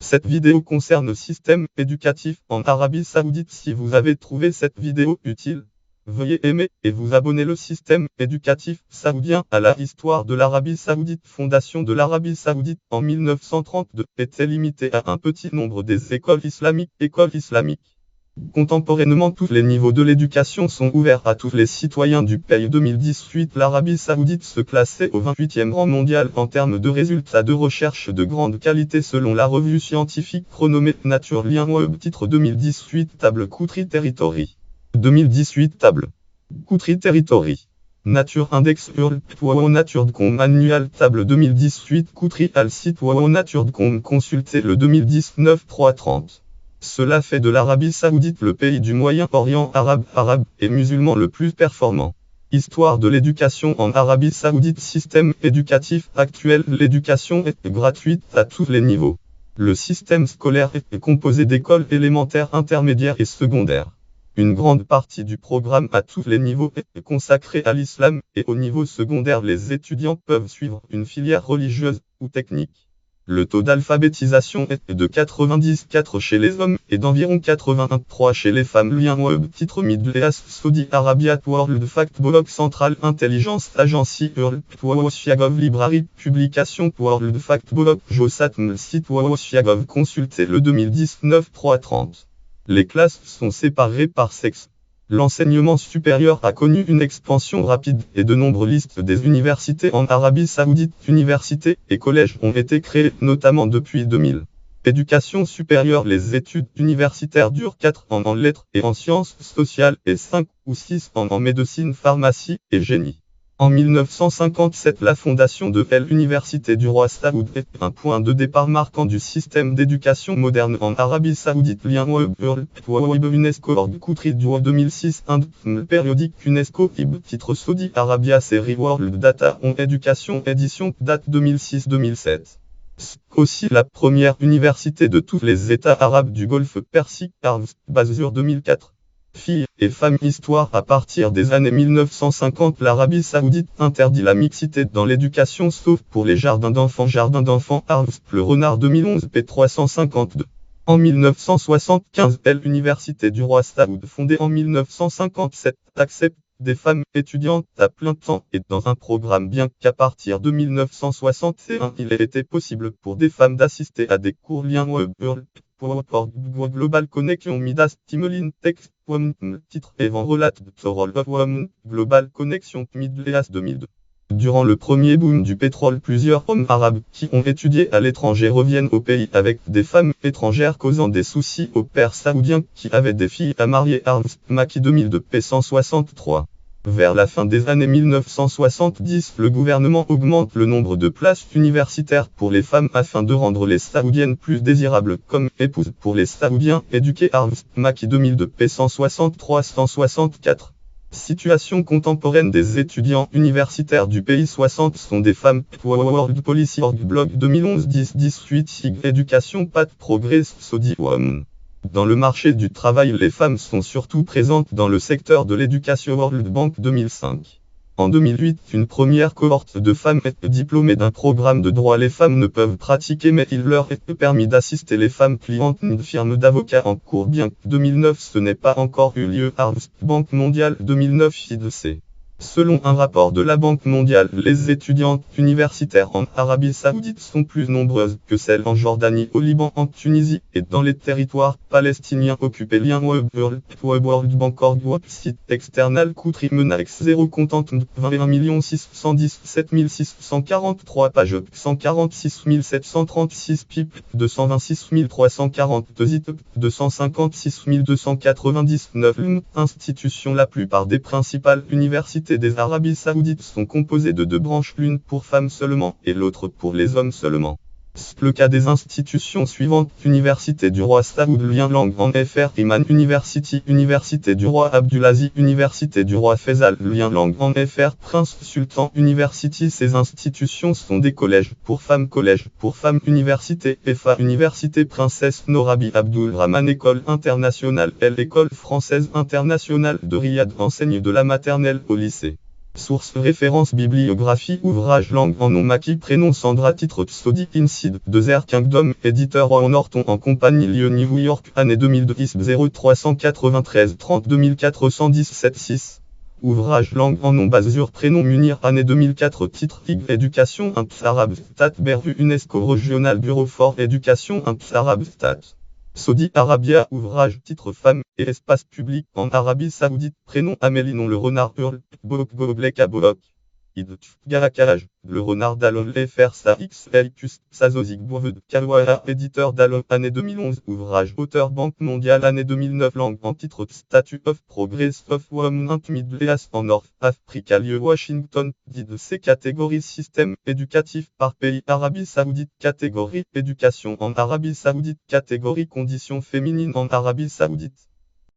Cette vidéo concerne le système éducatif en Arabie Saoudite. Si vous avez trouvé cette vidéo utile, veuillez aimer et vous abonner. Le système éducatif saoudien à la histoire de l'Arabie Saoudite. Fondation de l'Arabie Saoudite en 1932 était limitée à un petit nombre des écoles islamiques. Contemporainement, tous les niveaux de l'éducation sont ouverts à tous les citoyens du pays. 2018, l'Arabie Saoudite se classait au 28e rang mondial en termes de résultats de recherche de grande qualité selon la revue scientifique renommée Nature. Lien web titre 2018 table Country Territory. 2018 table Country Territory. Nature Index Nature.com Annual Table 2018 Country Al site Nature.com consultez le 2019 330. Cela fait de l'Arabie Saoudite le pays du Moyen-Orient arabe et musulman le plus performant. Histoire de l'éducation en Arabie Saoudite. Système éducatif actuel. L'éducation est gratuite à tous les niveaux. Le système scolaire est composé d'écoles élémentaires, intermédiaires et secondaires. Une grande partie du programme à tous les niveaux est consacrée à l'islam, et au niveau secondaire les étudiants peuvent suivre une filière religieuse ou technique. Le taux d'alphabétisation est de 94 chez les hommes et d'environ 83 chez les femmes. Lien web titre Middle East Saudi Arabia World Fact Blog Central Intelligence Agency World Library Publication World Fact Blog Josatm site World consultez le 2019 330. Les classes sont séparées par sexe. L'enseignement supérieur a connu une expansion rapide et de nombreuses listes des universités en Arabie Saoudite. Universités et collèges ont été créés notamment depuis 2000. Éducation supérieure. Les études universitaires durent 4 ans en lettres et en sciences sociales et 5 ou 6 ans en médecine, pharmacie et génie. En 1957, la fondation de l'Université du roi Saoud est un point de départ marquant du système d'éducation moderne en Arabie Saoudite. Lien web UNESCO Country du 2006 périodique UNESCO titre Saudi Arabia série World Data on Education édition date 2006-2007. Aussi la première université de tous les États arabes du Golfe Persique, Bazur 2004. Filles et femmes. Histoire. À partir des années 1950, l'Arabie Saoudite interdit la mixité dans l'éducation sauf pour les jardins d'enfants. Jardin d'enfants Le Renard 2011 p352. En 1975, l'Université du roi Saoud fondée en 1957 accepte des femmes étudiantes à plein temps et dans un programme, bien qu'à partir de 1961 il ait été possible pour des femmes d'assister à des cours. Lien web Global Connection Midas Timeline Text titre Evan relate The Role of Women Global Connection Middle East 2002. Durant le premier boom du pétrole, plusieurs hommes arabes qui ont étudié à l'étranger reviennent au pays avec des femmes étrangères causant des soucis aux pères saoudiens qui avaient des filles à marier. Maki 2002 p163. Vers la fin des années 1970, le gouvernement augmente le nombre de places universitaires pour les femmes afin de rendre les Saoudiennes plus désirables comme épouses pour les Saoudiens éduqués. Maki 2002 p163-164. Situation contemporaine des étudiants universitaires du pays. 60 sont des femmes. World Policy Org Blog 2011 10-18 Sig Éducation pas de progrès Saudi Women. Dans le marché du travail, les femmes sont surtout présentes dans le secteur de l'éducation. World Bank 2005. En 2008, une première cohorte de femmes est diplômée d'un programme de droit. Les femmes ne peuvent pratiquer mais il leur est permis d'assister les femmes clientes d'une firme d'avocats en cours. Bien que 2009 ce n'est pas encore eu lieu. Banque mondiale 2009 FIDC. Selon un rapport de la Banque mondiale, les étudiantes universitaires en Arabie Saoudite sont plus nombreuses que celles en Jordanie, au Liban, en Tunisie et dans les territoires palestiniens occupés. Lien web World Bank Org site external Country Menax 0 content 21 617 643 page 146 736 pip 226 342 zip 256 299 institutions. La plupart des principales universités des Arabies Saoudites sont composées de deux branches, l'une pour femmes seulement et l'autre pour les hommes seulement. Le cas des institutions suivantes: Université du roi Saoud, lien langue en FR, Iman University, Université du roi Abdulaziz, Université du roi Faisal, lien langue en FR, Prince Sultan University. Ces institutions sont des collèges pour femmes, université, EFA, Université Princesse Norabi Abdul Rahman, École internationale, École française internationale de Riyad, enseigne de la maternelle au lycée. Source référence bibliographie ouvrage langue en nom Maki prénom Sandra titre Pseudo Inside Desert Kingdom éditeur en Norton en compagnie Lyon New York année 2010 0393 30 2417 6 Ouvrage langue en nom Bazur prénom Munir année 2004 titre IG Éducation Arabe Stat Berru UNESCO Régional Bureau for Éducation Arabe Stat Saudi Arabia ouvrage titre Femmes et espace public en Arabie Saoudite prénom Amélie non le renard hurle Bok Boblek Abok Id Garakaj le renard d'Alon Lefer Sa XLQS Sazozik Bourved Kalwara éditeur d'Alon année 2011 ouvrage auteur Banque mondiale année 2009 langue en titre Statue of Progress of Women Midleas en North Africa lieu Washington dit de ces catégories système éducatif par pays Arabie Saoudite catégorie éducation en Arabie Saoudite catégorie conditions féminines en Arabie Saoudite